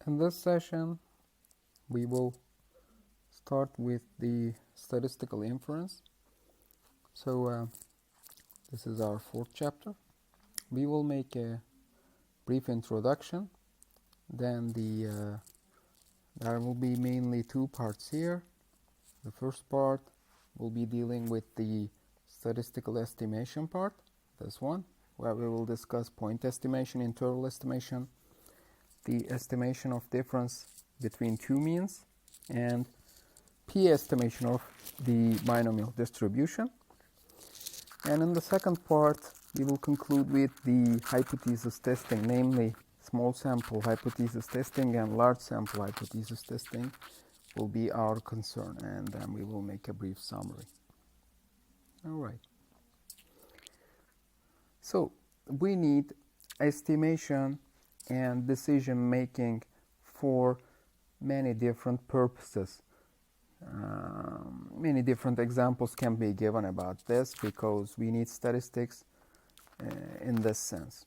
In this session, we will start with the statistical inference. So this is our fourth chapter. We will make a brief introduction. Then there will be mainly two parts here. The first part will be dealing with the statistical estimation part, this one, where we will discuss point estimation, interval estimation, the estimation of difference between two means, and p-estimation of the binomial distribution. And in the second part, we will conclude with the hypothesis testing, namely small sample hypothesis testing and large sample hypothesis testing will be our concern, and then we will make a brief summary. All right. So we need estimation and decision making for many different purposes. Many different examples can be given about this because we need statistics in this sense.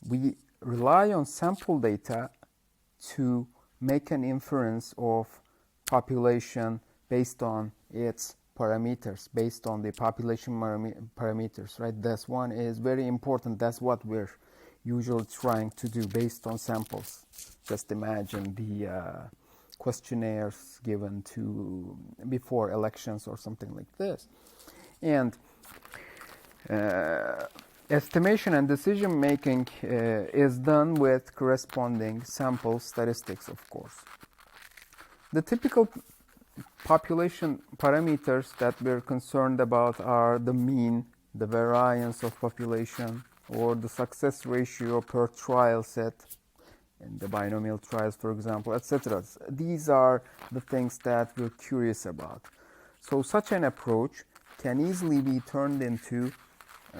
We rely on sample data to make an inference of population based on its parameters, based on the population parameters, right? This one is very important. That's what we're usually trying to do based on samples. Just imagine the questionnaires given to before elections or something like this. And estimation and decision making is done with corresponding sample statistics, of course. The typical population parameters that we're concerned about are the mean, the variance of population, or the success ratio per trial set in the binomial trials, for example, etc. These are the things that we're curious about. So such an approach can easily be turned into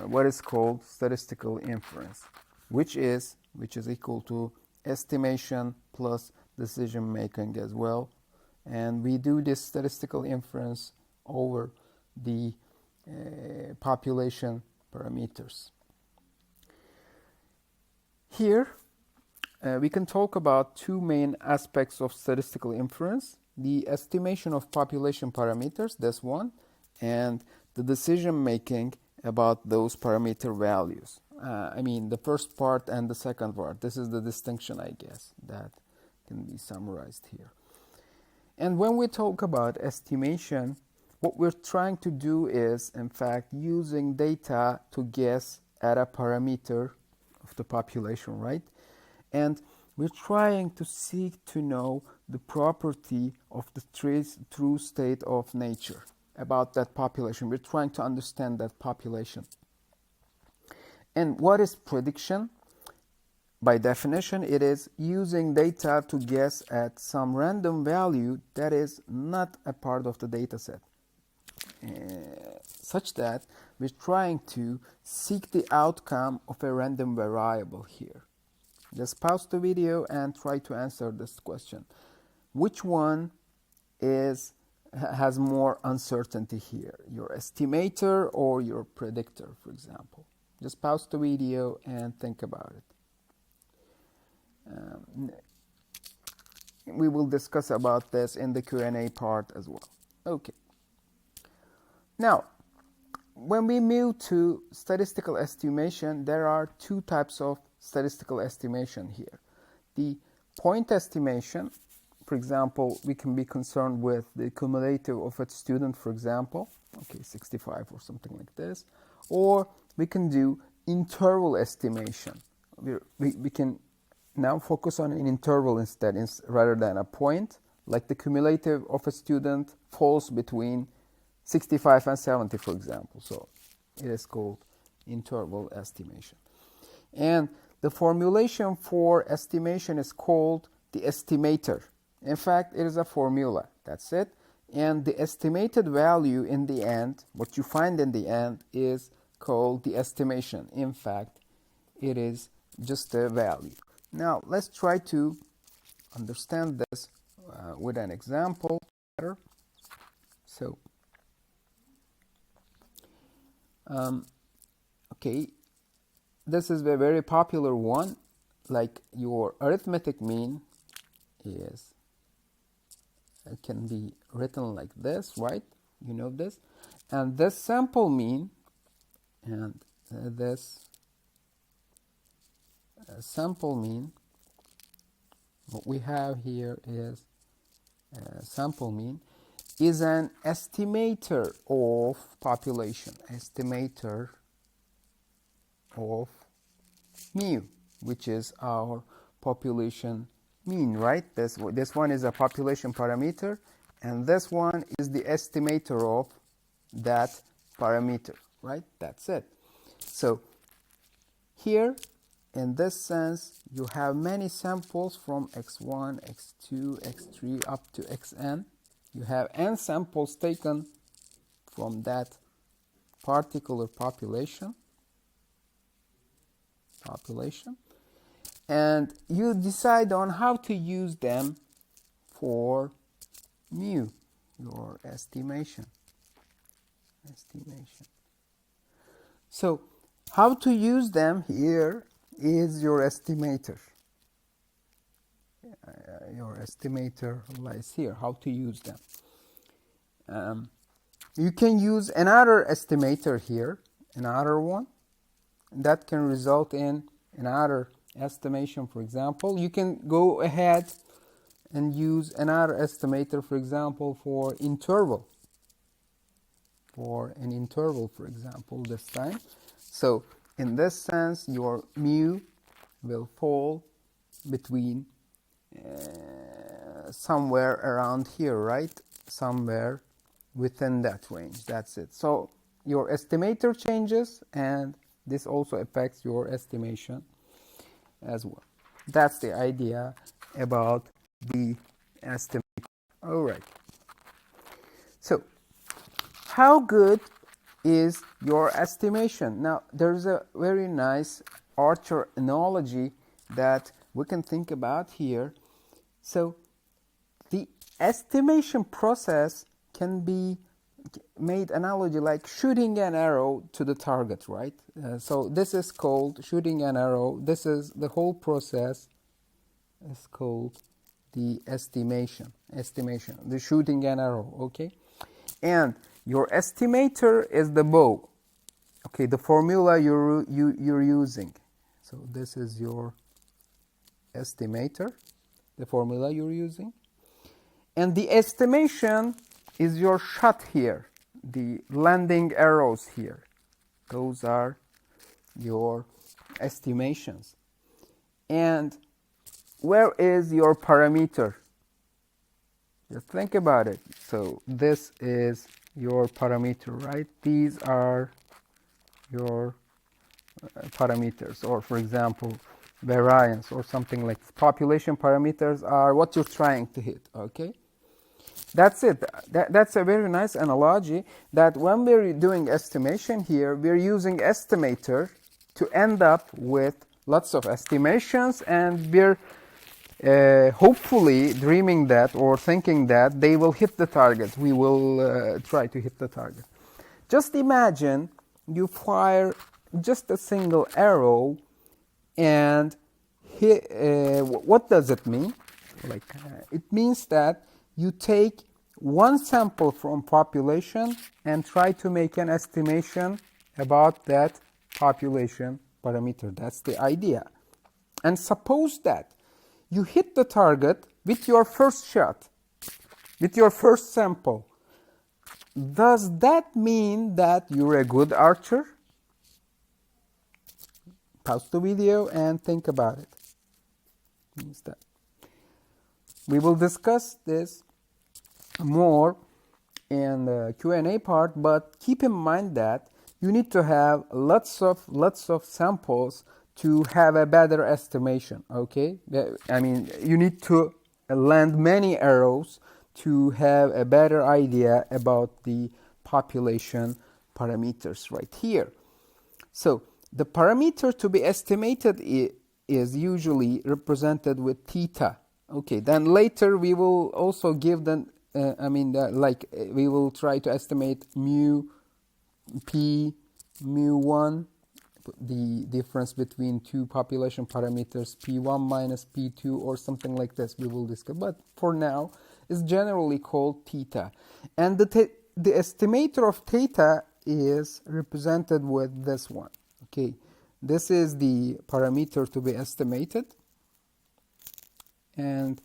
what is called statistical inference, which is equal to estimation plus decision making as well. And we do this statistical inference over the population parameters. Here, we can talk about two main aspects of statistical inference: the estimation of population parameters, this one, and the decision making about those parameter values. I mean, the first part and the second part. This is the distinction, I guess, that can be summarized here. And when we talk about estimation, what we're trying to do is, in fact, using data to guess at a parameter of the population, right? And we're trying to seek to know the property of the true state of nature about that population. We're trying to understand that population. And what is prediction? By definition, it is using data to guess at some random value that is not a part of the data set, such that we're trying to seek the outcome of a random variable here. Just pause the video and try to answer this question. Which one has more uncertainty here, your estimator or your predictor, for example? Just pause the video and think about it. We will discuss about this in the Q&A part as well. Okay. Now, when we move to statistical estimation, there are two types of statistical estimation here. The point estimation, for example, we can be concerned with the cumulative of a student, for example, okay, 65 or something like this, or we can do interval estimation. We can now focus on an interval instead rather than a point, like the cumulative of a student falls between 65 and 70, for example. So it is called interval estimation. And the formulation for estimation is called the estimator. In fact, it is a formula. That's it. And the estimated value in the end, what you find in the end, is called the estimation. In fact, it is just a value. Now, let's try to understand this with an example better. So, okay, this is a very popular one, like your arithmetic mean is, it can be written like this, right? You know this. And this sample mean and this sample mean, what we have here is sample mean is an estimator of population, estimator of mu, which is our population mean, right? This one is a population parameter, and this one is the estimator of that parameter, right? That's it. So here, in this sense, you have many samples from x1, x2, x3 up to xn. You have n samples taken from that particular population, and you decide on how to use them for mu, your estimation. So how to use them here is your estimator. Your estimator lies here, how to use them. You can use another estimator here, another one, that can result in another estimation. For example, you can go ahead and use another estimator, for example, for interval. For an interval, for example, this time. So in this sense, your mu will fall between somewhere around here, right? Somewhere within that range. That's it. So your estimator changes, and this also affects your estimation as well. That's the idea about the estimator. All right. So how good is your estimation? Now, there's a very nice Archer analogy that we can think about here. So the estimation process can be made analogy like shooting an arrow to the target, right? So this is called shooting an arrow. This is the whole process is called the estimation, the shooting an arrow, okay? And your estimator is the bow, okay, the formula you're using. So this is your estimator, the formula you're using. And the estimation is your shot here, the landing arrows here. Those are your estimations. And where is your parameter? Just think about it. So this is your parameter, right? These are your parameters, or for example, variance or something like population parameters are what you're trying to hit, okay? That's it. That's a very nice analogy that when we're doing estimation here, we're using estimator to end up with lots of estimations, and we're hopefully dreaming that or thinking that they will hit the target. We will try to hit the target. Just imagine you fire just a single arrow, and what does it mean? It means that you take one sample from population and try to make an estimation about that population parameter. That's the idea. And suppose that you hit the target with your first shot, with your first sample. Does that mean that you're a good archer? Pause the video and think about it. Means that. We will discuss this more in the Q&A part, but keep in mind that you need to have lots of samples to have a better estimation, okay? I mean, you need to land many arrows to have a better idea about the population parameters right here. So the parameter to be estimated is usually represented with theta. Okay, then later we will also give them, we will try to estimate mu p, mu1, the difference between two population parameters, P1 minus P2 or something like this, we will discuss. But for now, it's generally called theta. And the estimator of theta is represented with this one. Okay, this is the parameter to be estimated. And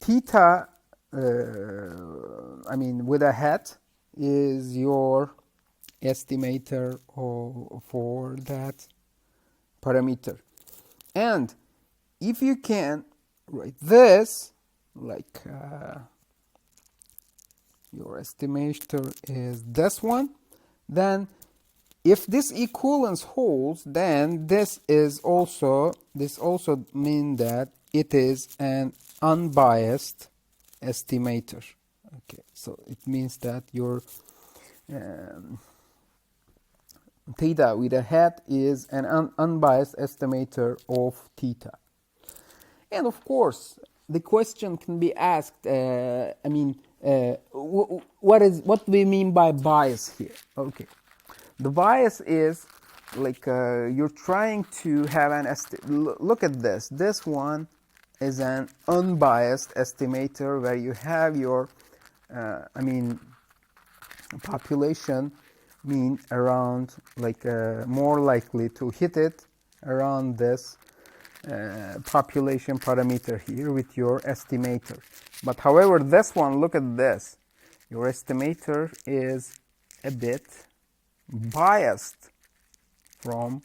theta, with a hat, is your estimator for that parameter. And if you can write this like your estimator is this one, then if this equivalence holds, then this also means that it is an unbiased estimator. Okay, so it means that your theta with a hat is an unbiased estimator of theta. And of course, the question can be asked, what do we mean by bias here? Okay, the bias is like you're trying to have an look at this. This one is an unbiased estimator where you have your population mean around more likely to hit it around this population parameter here with your estimator. But however, this one, look at this, your estimator is a bit biased from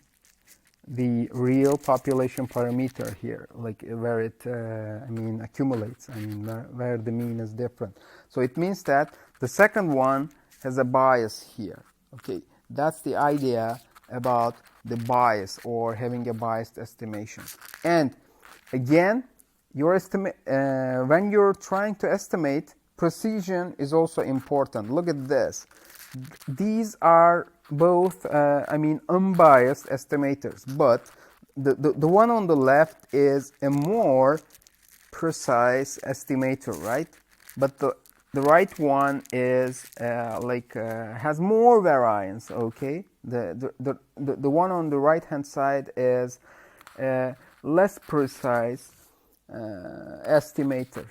the real population parameter here, like where it accumulates, where the mean is different. So it means that the second one has a bias here. Okay, that's the idea about the bias or having a biased estimation. And again, your when you're trying to estimate, precision is also important. Look at this. These are both unbiased estimators, but the one on the left is a more precise estimator, right? But the right one is has more variance. Okay, the one on the right hand side is less precise estimator.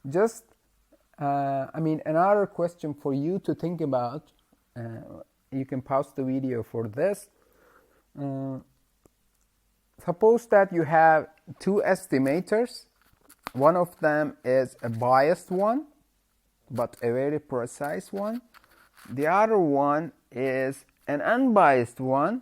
Just another question for you to think about. You can pause the video for this. Suppose that you have two estimators. One of them is a biased one, but a very precise one. The other one is an unbiased one,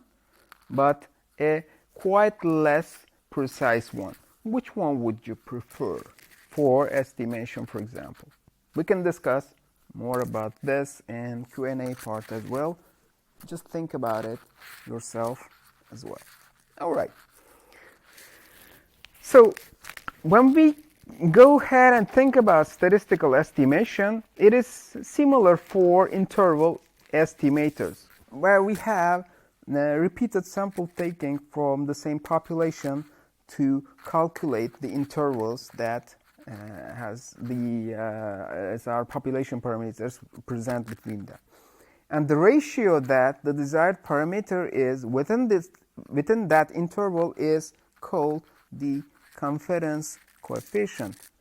but a quite less precise one. Which one would you prefer for estimation, for example? We can discuss more about this in Q&A part as well. Just think about it yourself as well. All right. So when we go ahead and think about statistical estimation, it is similar for interval estimators, where we have repeated sample taking from the same population to calculate the intervals that as our population parameters present between them. And the ratio that the desired parameter is within that interval is called the confidence coefficient.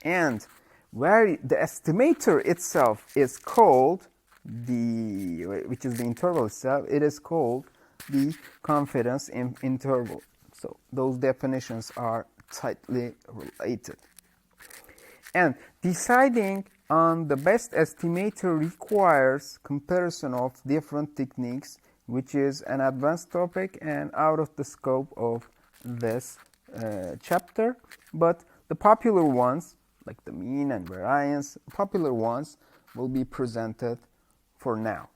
And where the estimator itself is called which is the interval itself, it is called the confidence interval. So those definitions are tightly related. And deciding on the best estimator requires comparison of different techniques, which is an advanced topic and out of the scope of this chapter. But the popular ones, like the mean and variance, popular ones will be presented for now.